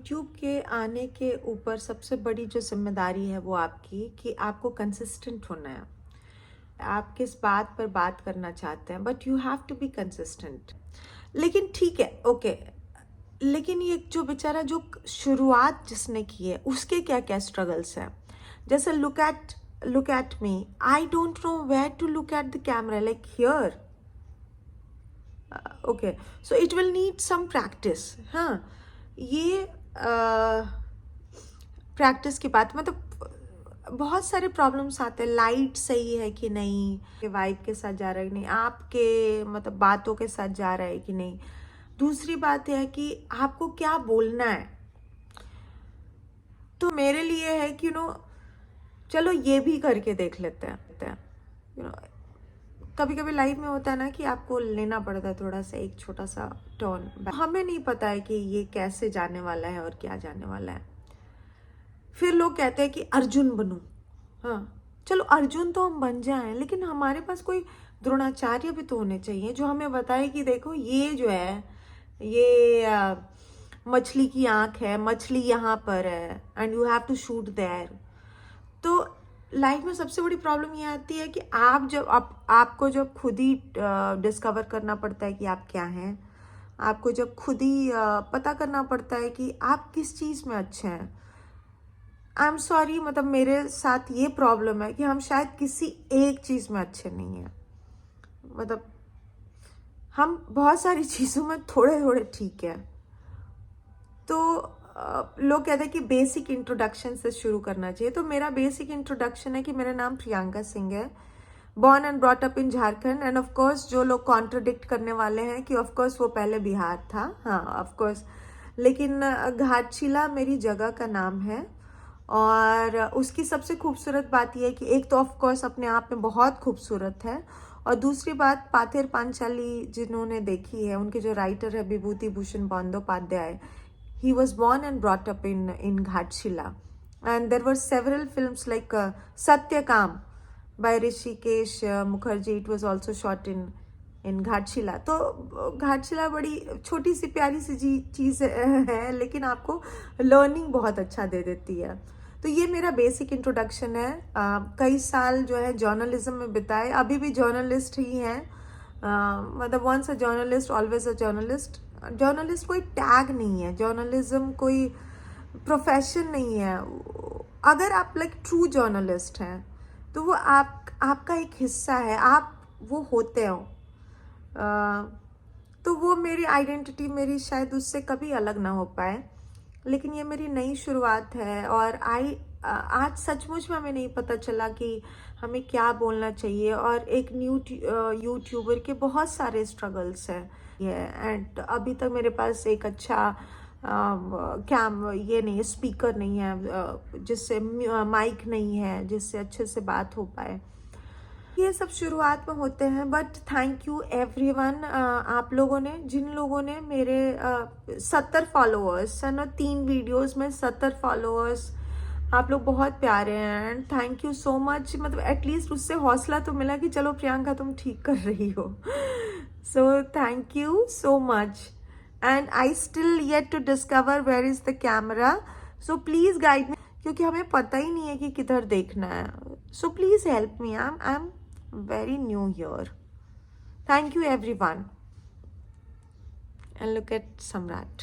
YouTube के आने के ऊपर सबसे बड़ी जो ज़िम्मेदारी है वो आपकी कि आपको कंसिस्टेंट होना है। आप किस बात पर बात करना चाहते हैं, but you have to be consistent. लेकिन ठीक है, ओके, लेकिन ये जो बेचारा जो शुरुआत जिसने की है उसके क्या क्या स्ट्रगल्स हैं। जैसे look at me, I don't know where to look at the camera, like here. Okay, so it will need some practice. हाँ, ये प्रैक्टिस की बात, मतलब बहुत सारे प्रॉब्लम्स आते हैं। लाइट सही है कि नहीं, के वाइब के साथ जा रहा है कि नहीं, आपके मतलब बातों के साथ जा रहा है कि नहीं। दूसरी बात यह है कि आपको क्या बोलना है। तो मेरे लिए है कि चलो ये भी करके देख लेते हैं। यू नो कभी कभी लाइफ में होता है ना कि आपको लेना पड़ता है थोड़ा सा एक छोटा सा टर्न। हमें नहीं पता है कि ये कैसे जाने वाला है और क्या जाने वाला है। फिर लोग कहते हैं कि अर्जुन बनूं। हाँ, चलो अर्जुन तो हम बन जाएं, लेकिन हमारे पास कोई द्रोणाचार्य भी तो होने चाहिए जो हमें बताए कि देखो ये जो है, ये मछली की आंख है, मछली यहाँ पर है and you have to shoot there. तो लाइफ में सबसे बड़ी प्रॉब्लम ये आती है कि आपको जब खुद ही डिस्कवर करना पड़ता है कि आप क्या हैं। आपको जब खुद ही पता करना पड़ता है कि आप किस चीज़ में अच्छे हैं। आई एम सॉरी, मतलब मेरे साथ ये प्रॉब्लम है कि हम शायद किसी एक चीज़ में अच्छे नहीं हैं। मतलब हम बहुत सारी चीज़ों में थोड़े थोड़े ठीक है। तो लोग कहते हैं कि बेसिक इंट्रोडक्शन से शुरू करना चाहिए। तो मेरा बेसिक इंट्रोडक्शन है कि मेरा नाम प्रियंका सिंह है, born and brought up in Jharkhand. End of course जो लोग कॉन्ट्रडिक्ट करने वाले हैं कि ऑफ कोर्स वो पहले बिहार था, हाँ ऑफ कोर्स, लेकिन घाटशिला मेरी जगह का नाम है। और उसकी सबसे खूबसूरत बात यह है कि एक तो ऑफ कोर्स अपने आप में बहुत खूबसूरत है, और दूसरी बात पाथेर पांचाली जिन्होंने देखी है, उनके जो राइटर है Vibhuti Bhushan Bandyopadhyay, he was born and brought up in Ghatshila, and there were several films like Satyakam by Rishikesh Mukherjee. It was also shot in Ghatshila. तो घाटशिला बड़ी छोटी सी प्यारी सी चीज़ है, लेकिन आपको लर्निंग बहुत अच्छा दे देती है। तो ये मेरा बेसिक इंट्रोडक्शन है। कई साल जो है जर्नलिज्म में बिताए, अभी भी जर्नलिस्ट ही हैं। मतलब once a journalist always a journalist. Journalist कोई टैग नहीं है, जर्नलिज्म कोई प्रोफेशन नहीं है। अगर आप लाइक ट्रू जर्नलिस्ट हैं तो वो आपका एक हिस्सा है, आप वो होते हो। तो वो मेरी आइडेंटिटी, मेरी शायद उससे कभी अलग ना हो पाए। लेकिन ये मेरी नई शुरुआत है, और आज सचमुच में हमें नहीं पता चला कि हमें क्या बोलना चाहिए। और एक न्यू यूट्यूबर के बहुत सारे स्ट्रगल्स हैं एंड अभी तक मेरे पास एक अच्छा ये नहीं है, स्पीकर नहीं है, जिससे माइक नहीं है जिससे अच्छे से बात हो पाए। ये सब शुरुआत में होते हैं, बट थैंक यू एवरीवन। आप लोगों ने, जिन लोगों ने मेरे 70 फॉलोअर्स है ना, 3 वीडियोस में 70 फॉलोअर्स, आप लोग बहुत प्यारे हैं and thank you so much. मतलब एटलीस्ट उससे हौसला तो मिला कि चलो प्रियंका तुम ठीक कर रही हो। So thank you so much, and I still yet to discover where is the camera. So please guide me, क्योंकि हमें पता ही नहीं है कि किधर देखना है। So please help me, I am very new here. Thank you everyone, and look at Samrat.